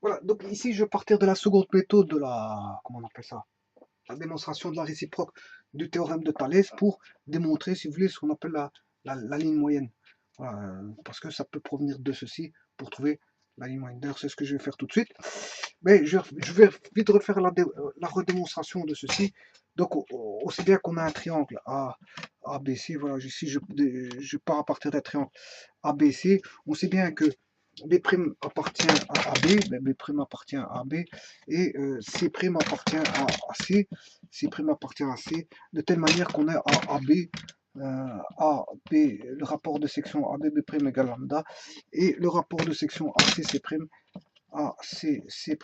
Voilà, donc ici je vais partir de la seconde méthode de la, comment on appelle ça, la démonstration de la réciproque du théorème de Thalès pour démontrer, si vous voulez, ce qu'on appelle la ligne moyenne. Voilà, parce que ça peut provenir de ceci pour trouver la ligne moyenne. D'ailleurs, c'est ce que je vais faire tout de suite. Mais je vais vite refaire la redémonstration de ceci. Donc, aussi bien qu'on a un triangle ABC, voilà, ici je pars à partir d'un triangle ABC, on sait bien que B' appartient à AB, B' appartient à AB, et C' appartient à C, C' appartient à C, de telle manière qu'on a à AB, le rapport de section AB, B' égale lambda, et le rapport de section AC, C', C'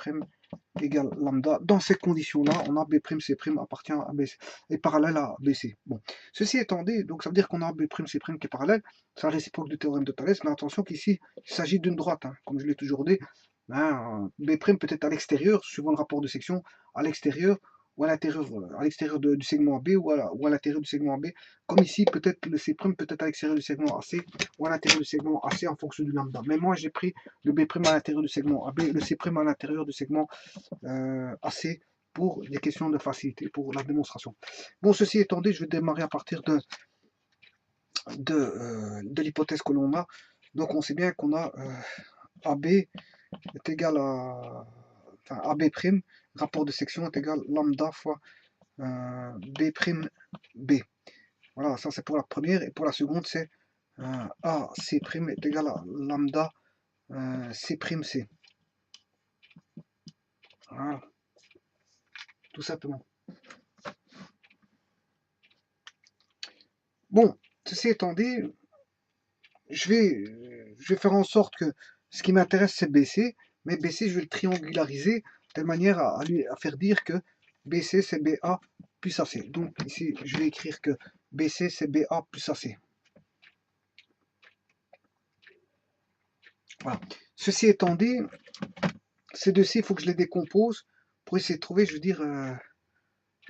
égale lambda. Dans ces conditions-là, on a B', C' appartient à BC, est parallèle à BC. Bon, ceci étant dit, donc ça veut dire qu'on a B', C' qui est parallèle, c'est la réciproque du théorème de Thalès, mais attention qu'ici, il s'agit d'une droite, hein, comme je l'ai toujours dit. B' peut être à l'extérieur, suivant le rapport de section, à l'extérieur, ou à l'intérieur, du segment AB, ou à l'intérieur du segment AB, comme ici, peut-être le C' peut être à l'extérieur du segment AC, ou à l'intérieur du segment AC en fonction du lambda. Mais moi, j'ai pris le B' à l'intérieur du segment AB, le C' à l'intérieur du segment AC pour des questions de facilité, pour la démonstration. Bon, ceci étant dit, je vais démarrer à partir de l'hypothèse que l'on a. Donc on sait bien qu'on a AB est égal à, enfin AB', rapport de section est égal à lambda fois B', B. Voilà, ça c'est pour la première, et pour la seconde c'est AC' est égal à lambda C', C. Voilà, tout simplement. Bon, ceci étant dit, je vais faire en sorte que ce qui m'intéresse c'est BC, mais BC je vais le triangulariser de telle manière à faire dire que BC c'est BA plus AC. Donc ici je vais écrire que BC c'est BA plus AC. Voilà. Ceci étant dit, ces deux-ci il faut que je les décompose pour essayer de trouver, je veux dire,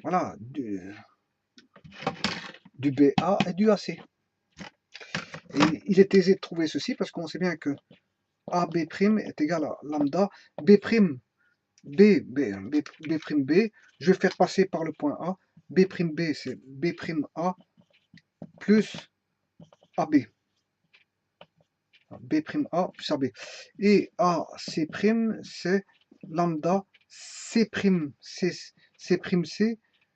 voilà, du BA et du AC. Et il est aisé de trouver ceci parce qu'on sait bien que AB' est égal à lambda B', B', je vais faire passer par le point A, B', c'est B'A plus AB. B'A plus AB. Et AC', c'est lambda C', C',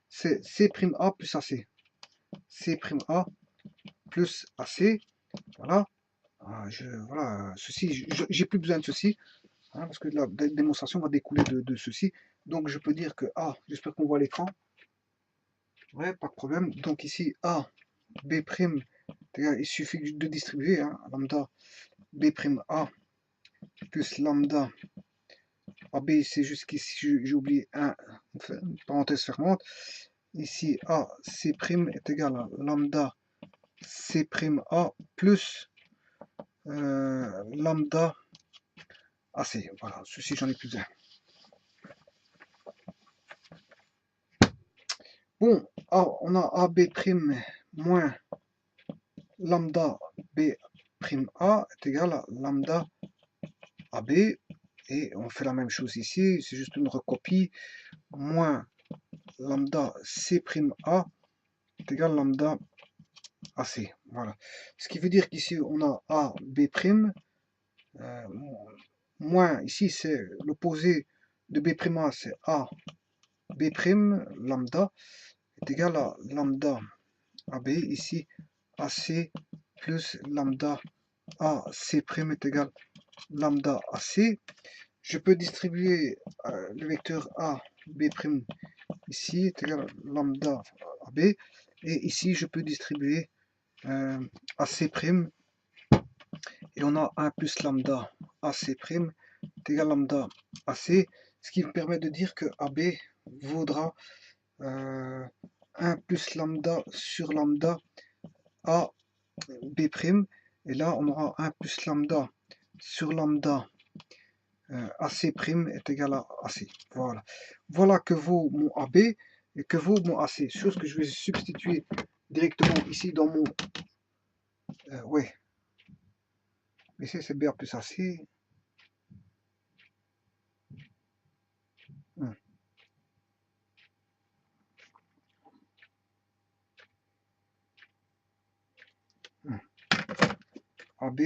c'est C'A plus AC. C'A plus AC. Voilà. Voilà. Ceci, j'ai plus besoin de ceci. Hein, parce que la démonstration va découler de ceci. Donc je peux dire que A, j'espère qu'on voit l'écran. Ouais, pas de problème. Donc ici, A, B', il suffit de distribuer, hein, lambda B'A plus lambda AB, c'est juste qu'ici j'ai oublié une parenthèse fermante. Ici, A, C' est égal à lambda C'A plus lambda AC. Voilà, ceci j'en ai plus un. Bon, on a AB' moins lambda B'A est égal à lambda AB. Et on fait la même chose ici, c'est juste une recopie, moins lambda C'A est égal à lambda AC. Voilà. Ce qui veut dire qu'ici on a A, B', moins, ici c'est l'opposé de B'A, c'est A, B', lambda, est égal à lambda AB, ici AC plus lambda AC' est égal à lambda AC. Je peux distribuer le vecteur A, B', ici est égal à lambda AB, et ici je peux distribuer AC', et on a 1 plus lambda AC' est égal à lambda AC, ce qui me permet de dire que AB vaudra 1 plus lambda sur lambda AB', et là on aura 1 plus lambda sur lambda AC' est égal à AC. Voilà. Voilà que vaut mon AB et que vaut mon AC. Chose que je vais substituer directement ici dans mon... ouais. Ici c'est BA plus AC. AB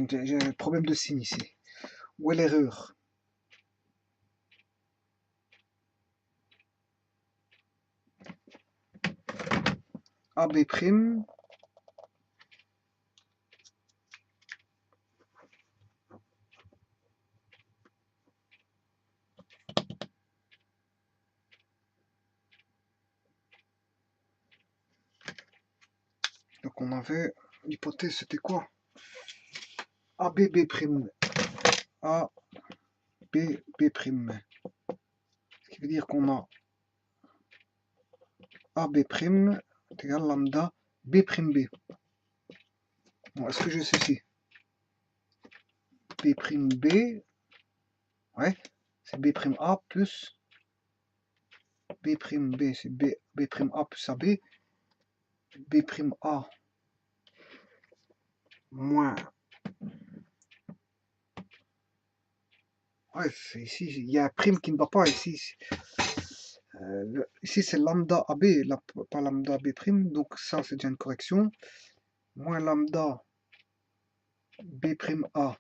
j'ai un problème de signe ici. Où est l'erreur? AB prime. Donc on avait l'hypothèse, c'était quoi? ABB prime. A B B prime. Ce qui veut dire qu'on a AB prime est égal à lambda B prime B. Bon, est-ce que je sais si B prime B, ouais, c'est B prime A plus B prime B, c'est B prime A plus AB, B prime A moins, ouais, ici il y a un prime qui ne va pas ici. Ici c'est lambda AB, pas lambda B prime, donc ça c'est déjà une correction. Moins lambda B prime A,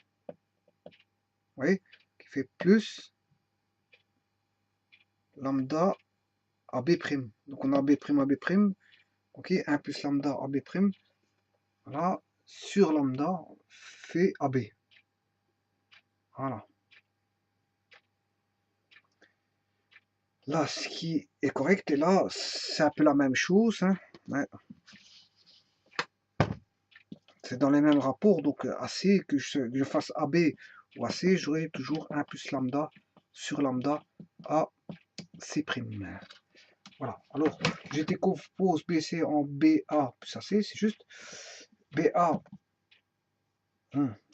oui, qui fait plus lambda AB prime. Donc on a B prime AB prime, ok, 1 plus lambda AB prime, voilà, sur lambda fait AB. Voilà. Là, ce qui est correct, et là, c'est un peu la même chose. Hein. Ouais. C'est dans les mêmes rapports, donc AC, que je fasse AB ou AC, j'aurai toujours 1 plus lambda sur lambda AC'. Voilà. Alors, je décompose BC en BA plus AC, c'est juste BA.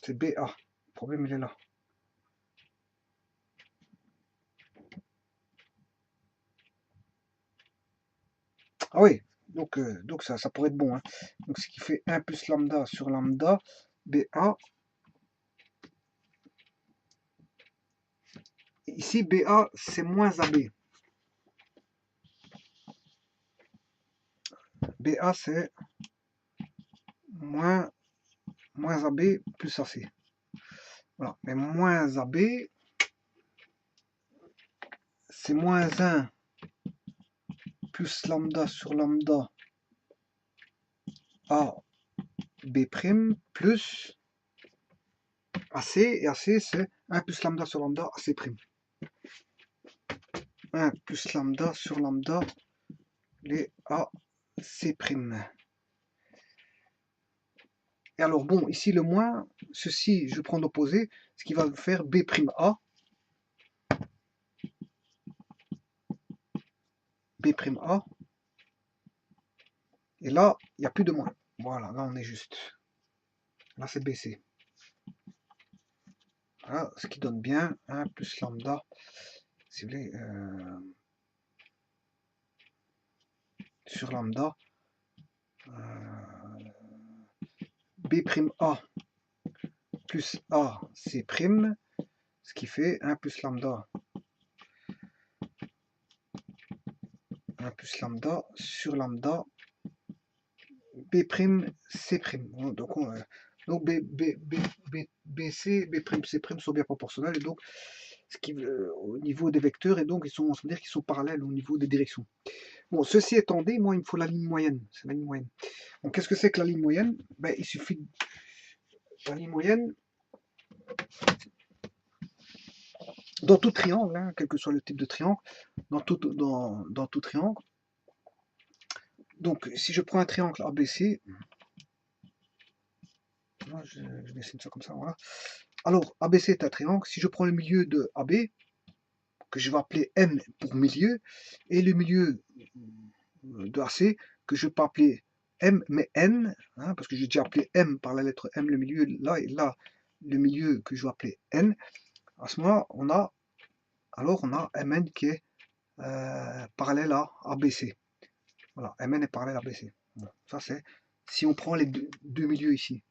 C'est BA. Le problème, il est là. Ah oui, donc ça pourrait être bon. Hein. Donc ce qui fait 1 plus lambda sur lambda, BA. Ici, BA, c'est moins AB. BA, c'est moins AB plus AC. Voilà. Mais moins AB, c'est moins 1 plus lambda sur lambda A B' plus AC, et AC c'est 1 plus lambda sur lambda AC'. 1 plus lambda sur lambda les AC'. Et alors bon, ici le moins, ceci je prends l'opposé, ce qui va me faire B'A. B'A. Et là, il n'y a plus de moins. Voilà, là on est juste. Là c'est BC. Voilà, ce qui donne bien 1 plus lambda, si vous voulez, sur lambda, B'A plus AC', ce qui fait 1 plus lambda, 1 plus lambda sur lambda B'C'. Donc BC, B'C' sont bien proportionnels, et donc ce qui, au niveau des vecteurs, et donc on se dire qu'ils sont parallèles au niveau des directions. Bon, ceci étant dit, moi il me faut la ligne moyenne. C'est la ligne moyenne. Donc qu'est-ce que c'est que la ligne moyenne? Ben, il suffit de la ligne moyenne dans tout triangle, hein, quel que soit le type de triangle, dans tout triangle. Donc si je prends un triangle ABC, je dessine ça comme ça, voilà. Alors ABC est un triangle. Si je prends le milieu de AB, que je vais appeler M pour milieu, et le milieu de AC, que je peux appeler M, mais N, hein, parce que j'ai déjà appelé M par la lettre M, le milieu, là, et là, le milieu que je vais appeler N, à ce moment-là, on a Mn qui est parallèle à ABC. Voilà, MN est parallèle à BC. Bon, ça c'est si on prend les deux milieux ici.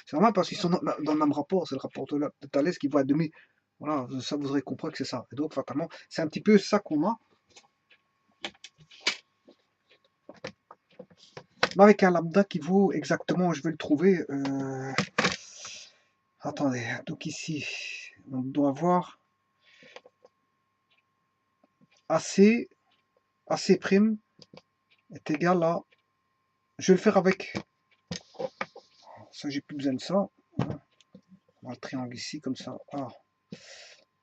C'est normal parce qu'ils sont dans le même rapport, c'est le rapport de Thalès qui voit à demi. Voilà, ça vous aurez compris que c'est ça. Et donc fatalement, c'est un petit peu ça qu'on a. Avec un lambda qui vaut exactement, je vais le trouver. Attendez, donc ici, on doit avoir AC, AC' est égal à. Je vais le faire avec. Ça, j'ai plus besoin de ça. On va le triangle ici, comme ça. A,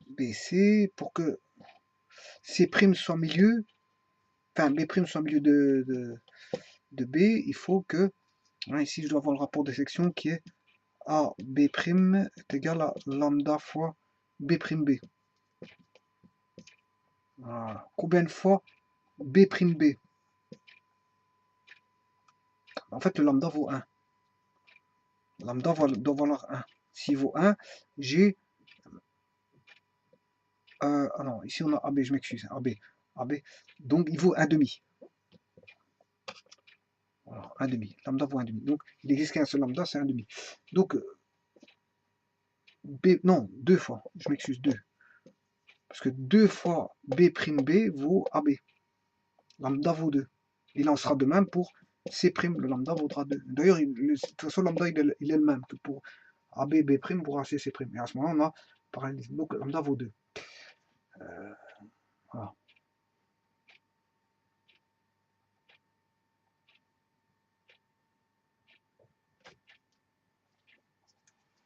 B, C, pour que C' soit milieu, enfin B' soit milieu de B, il faut que, hein, ici je dois avoir le rapport de section qui est A, B' est égal à lambda fois B', B. Voilà. Combien de fois B', B? En fait, le lambda vaut 1. Lambda doit valoir 1. S'il vaut 1, j'ai... ah non, ici on a AB, je m'excuse, AB. Donc il vaut 1,5. Voilà, 1,5. Lambda vaut 1,5. Donc il n'existe qu'un seul lambda, c'est 1,5. Donc, B, non, 2 fois, je m'excuse, 2. Parce que 2 fois B' B vaut AB. Lambda vaut 2. Il en sera de même pour C', le lambda vaudra 2. D'ailleurs, de toute façon, lambda il est le même que pour AB, B' pour AC, C'. Et à ce moment, on a parallélisme. Donc lambda vaut 2. Voilà.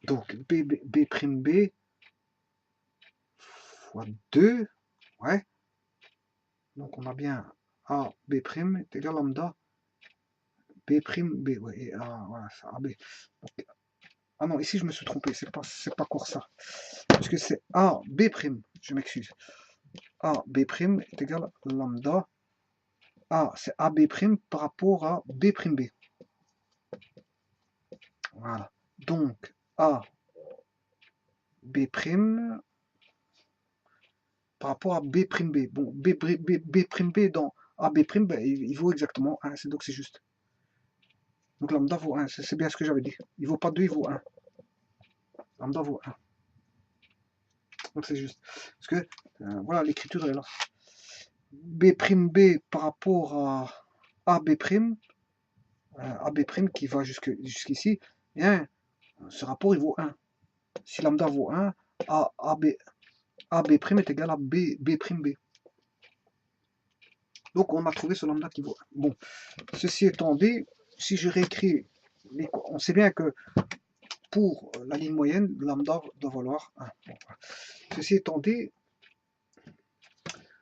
Donc B' B fois 2. Ouais. Donc on a bien A, B' est égal à lambda B', B. Ouais, et voilà, ça, AB. Donc, ah non, ici je me suis trompé, c'est pas encore ça. Parce que c'est A, B', je m'excuse. A, B' est égal à lambda. A, c'est AB' par rapport à B', B. Voilà. Donc, A, B' par rapport à B', B. Bon, B' dans AB', ben, il vaut exactement 1, donc c'est juste. Donc lambda vaut 1, c'est bien ce que j'avais dit. Il vaut pas 2, il vaut 1. Lambda vaut 1. Donc c'est juste. Parce que, voilà, l'écriture est là. B', B par rapport à AB', AB' qui va jusqu'ici, bien, ce rapport il vaut 1. Si lambda vaut 1, AB' est égal à B', B'. Donc on a trouvé ce lambda qui vaut 1. Bon, ceci étant dit, si je réécris, on sait bien que pour la ligne moyenne, lambda doit valoir 1. Bon, voilà. Ceci étant dit,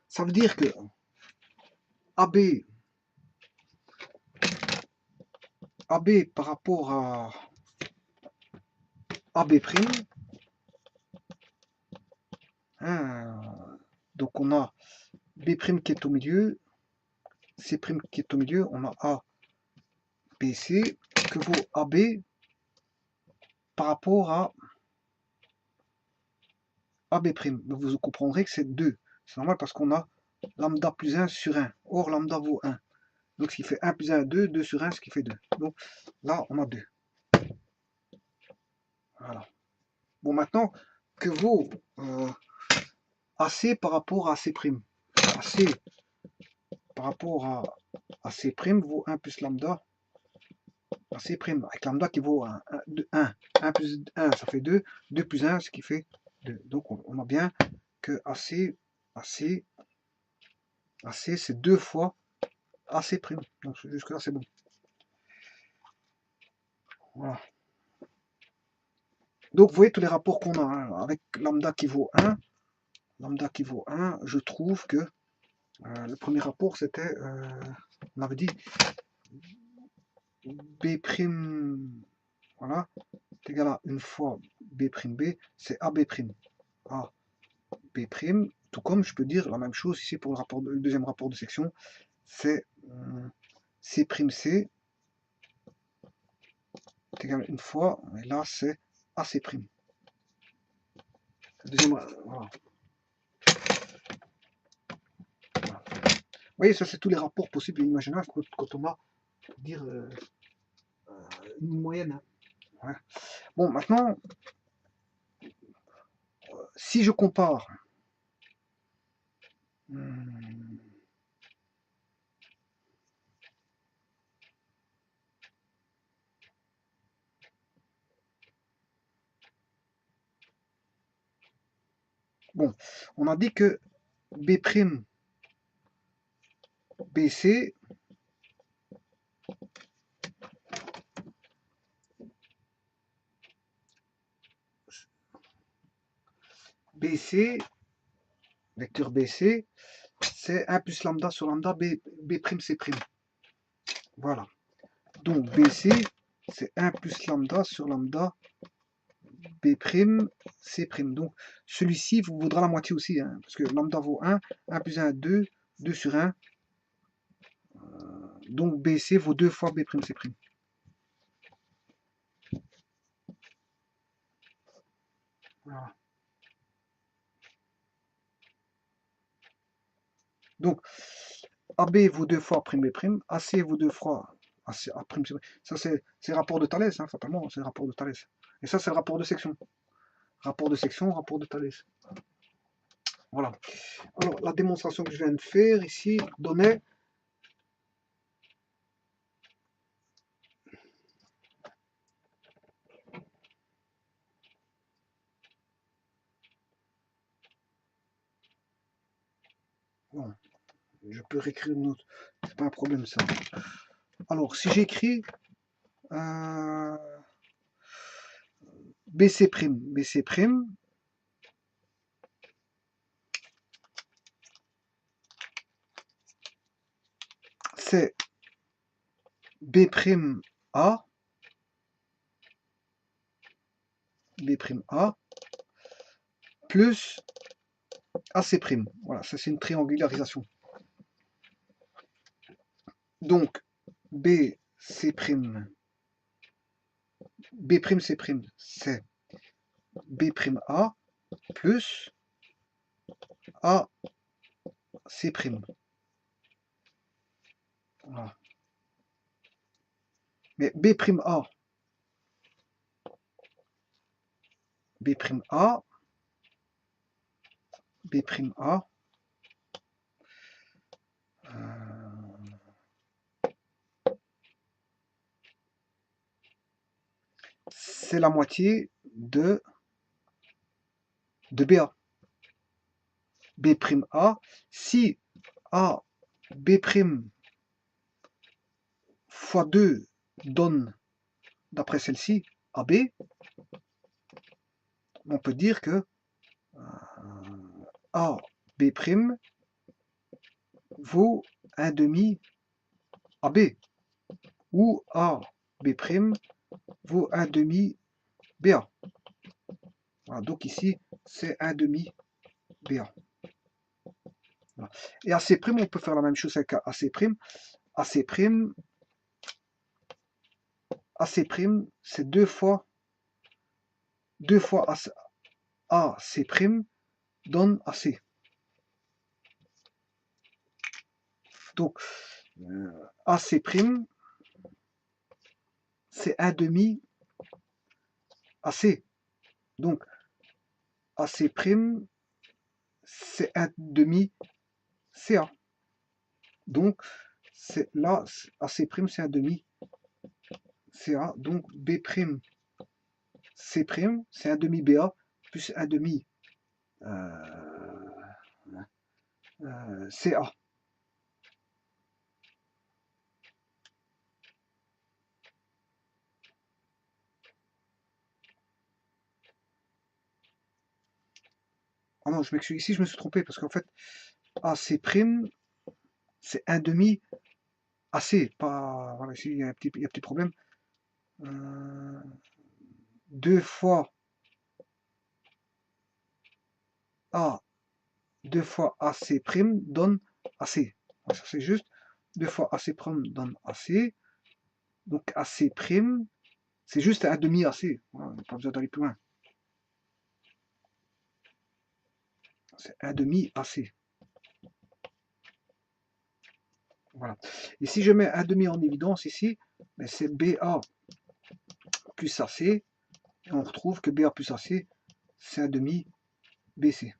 ça veut dire que AB par rapport à AB', hein, donc on a B' qui est au milieu, C' qui est au milieu, on a A, B, C, que vaut AB par rapport à AB'. Donc vous comprendrez que c'est 2. C'est normal parce qu'on a lambda plus 1 sur 1. Or, lambda vaut 1. Donc ce qui fait 1 plus 1, 2, 2 sur 1, ce qui fait 2. Donc là, on a 2. Voilà. Bon, maintenant, que vaut AC par rapport à C'? AC par rapport à C' vaut 1 plus lambda. AC', avec lambda qui vaut 1. 1 plus 1, ça fait 2. 2 plus 1, ce qui fait 2. Donc on a bien que AC, c'est 2 fois AC'. Donc jusque là c'est bon. Voilà. Donc vous voyez tous les rapports qu'on a, hein, avec lambda qui vaut 1, je trouve que le premier rapport c'était, on avait dit B', voilà, est égal à 1 fois B', c'est AB'. A, B', tout comme je peux dire la même chose ici pour le deuxième rapport de section, c'est C', est égal à 1 fois, et là c'est AC'. Deuxième, voilà. voyez, ça c'est tous les rapports possibles et imaginables quand on va dire une moyenne. Hein. Ouais. Bon, maintenant, si je compare, hmm, bon, on a dit que B', BC, BC, vecteur BC, c'est 1 plus lambda sur lambda B', C'. Voilà. Donc BC, c'est 1 plus lambda sur lambda B', C'. Donc celui-ci vous vaudra la moitié aussi, hein, parce que lambda vaut 1, 1 plus 1, 2, 2 sur 1. Donc BC vaut 2 fois B', C'. Voilà. Donc AB vaut 2 fois prime B', AC vaut 2 fois AC, A', C'. Ça c'est le rapport de Thalès, hein, fatalement, c'est le rapport de Thalès. Et ça c'est le rapport de section. Rapport de section, rapport de Thalès. Voilà. Alors la démonstration que je viens de faire ici donnait bon, je peux réécrire une autre, c'est pas un problème ça. Alors si j'écris BC', c'est B'A, plus AC'. Voilà, ça c'est une triangularisation. Donc B', C', c'est B'A plus AC'. Voilà. Mais B'A, c'est la moitié de BA. B'A, si A, B' fois 2 donne, d'après celle-ci, AB, on peut dire que A, B' vaut un demi AB, ou A, B' vaut un demi BA. Voilà, donc ici, c'est un demi BA. Voilà. Et AC', on peut faire la même chose avec AC'. AC', c'est 2 fois AC' donne AC. Donc, AC', c'est un demi AC. Donc, AC', c'est un demi CA. Donc, là, AC', c'est un demi CA. Donc, B', C', c'est un demi BA plus un demi CA. Ah non, je m'excuse, ici je me suis trompé parce qu'en fait, AC', c'est un demi AC, pas. Voilà, ici il y a un petit problème. 2 fois A, 2 fois AC' donne AC. Ça c'est juste. 2 fois AC' donne AC. Donc AC', c'est juste un demi AC. Voilà, on n'a pas besoin d'aller plus loin. C'est un demi AC. Voilà. Et si je mets un demi en évidence ici, ben c'est BA plus AC, et on retrouve que BA plus AC, c'est un demi BC.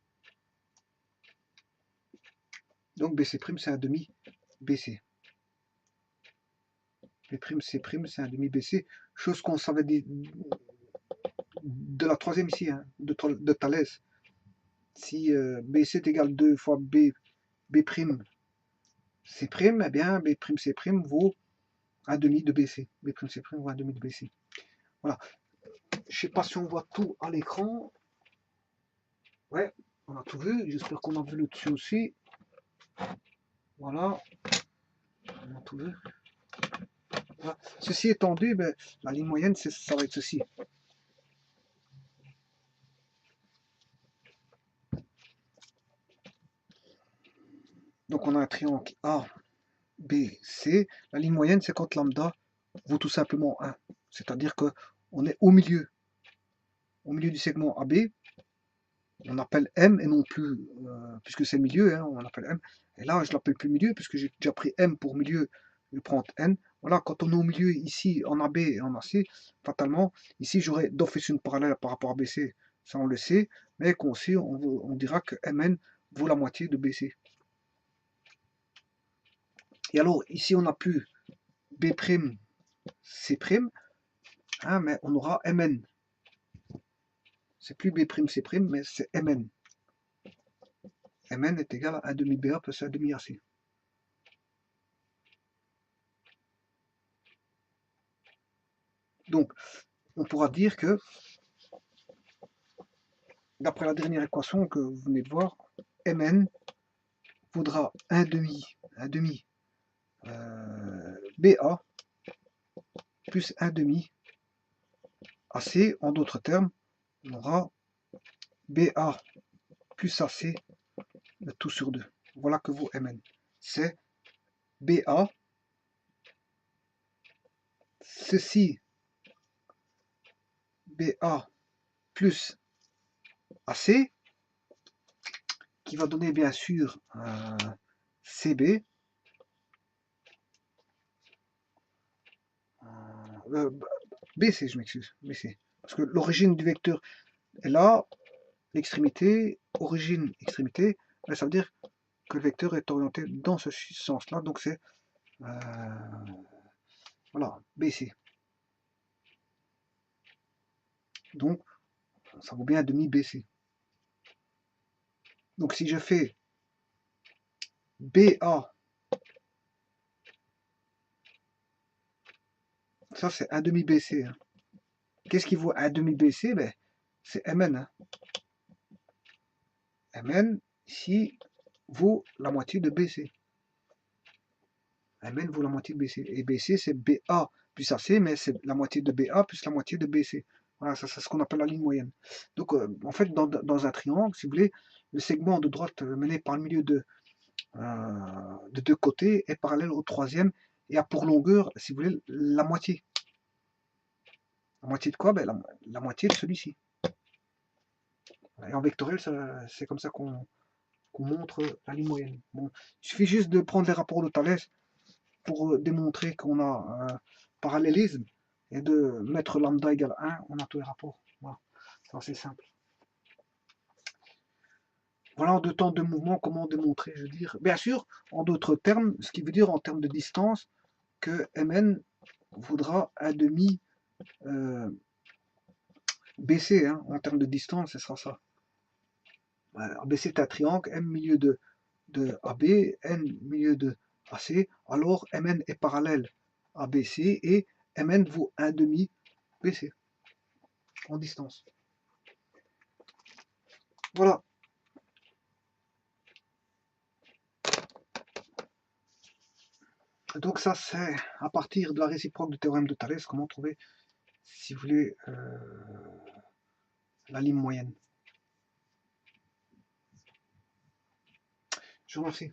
Donc BC', c'est un demi BC. B', C', c'est un demi BC, chose qu'on savait de la troisième ici, hein, de Thalès. Si BC est égal 2 fois B', C', eh bien B', C' vaut un demi de BC. B', C' vaut un demi de BC. Voilà. Je sais pas si on voit tout à l'écran. Ouais, on a tout vu. J'espère qu'on a vu le dessus aussi. Voilà. On a tout vu. Voilà. Ceci étendu, ben, la ligne moyenne, ça va être ceci. Donc on a un triangle A, B, C. La ligne moyenne, c'est quand lambda vaut tout simplement 1. C'est-à-dire qu'on est au milieu du segment AB. On appelle M et non plus, puisque c'est milieu, hein, on appelle M. Et là, je l'appelle plus milieu, puisque j'ai déjà pris M pour milieu, je vais prendre N. Voilà, quand on est au milieu ici, en AB et en AC, fatalement, ici j'aurai d'office une parallèle par rapport à BC, ça on le sait, mais aussi on dira que Mn vaut la moitié de BC. Et alors, ici on n'a plus B', C', hein, mais on aura Mn. C'est plus B', C', mais c'est Mn. Mn est égal à 1 demi BA plus 1 demi AC. Donc, on pourra dire que, d'après la dernière équation que vous venez de voir, Mn vaudra 1 demi BA plus 1 demi AC. En d'autres termes, on aura BA plus AC de tout sur 2. Voilà que vaut Mn. C'est BA, ceci BA plus AC, qui va donner bien sûr CB, BC, je m'excuse, BC. Parce que l'origine du vecteur est là, l'extrémité, origine, extrémité, ça veut dire que le vecteur est orienté dans ce sens-là, donc c'est voilà, BC. Donc, ça vaut bien un demi BC. Donc, si je fais BA, ça c'est un demi BC. Hein. Qu'est-ce qui vaut un demi BC? Ben, c'est Mn. Hein. Mn, ici, vaut la moitié de BC. Mn vaut la moitié de BC. Et BC, c'est BA plus AC, mais c'est la moitié de BA plus la moitié de BC. Voilà, ça c'est ce qu'on appelle la ligne moyenne. Donc, en fait, dans un triangle, si vous voulez, le segment de droite mené par le milieu de deux côtés est parallèle au troisième et a pour longueur, si vous voulez, la moitié. La moitié de quoi? Ben, la moitié de celui-ci. Et en vectoriel, c'est comme ça qu'on montre la ligne moyenne. Bon, il suffit juste de prendre les rapports de Thalès pour démontrer qu'on a un parallélisme et de mettre lambda égale 1, on a tous les rapports. Voilà, c'est assez simple. Voilà en 2 temps de mouvement comment démontrer, je veux dire. Bien sûr, en d'autres termes, ce qui veut dire en termes de distance que Mn vaudra un demi BC, hein, en termes de distance, ce sera ça. BC est un triangle, M milieu de AB, N milieu de AC, alors Mn est parallèle à BC et Mn vaut un demi BC en distance. Voilà. Donc ça c'est à partir de la réciproque du théorème de Thalès, comment trouver, si vous voulez, la ligne moyenne. Je vous remercie.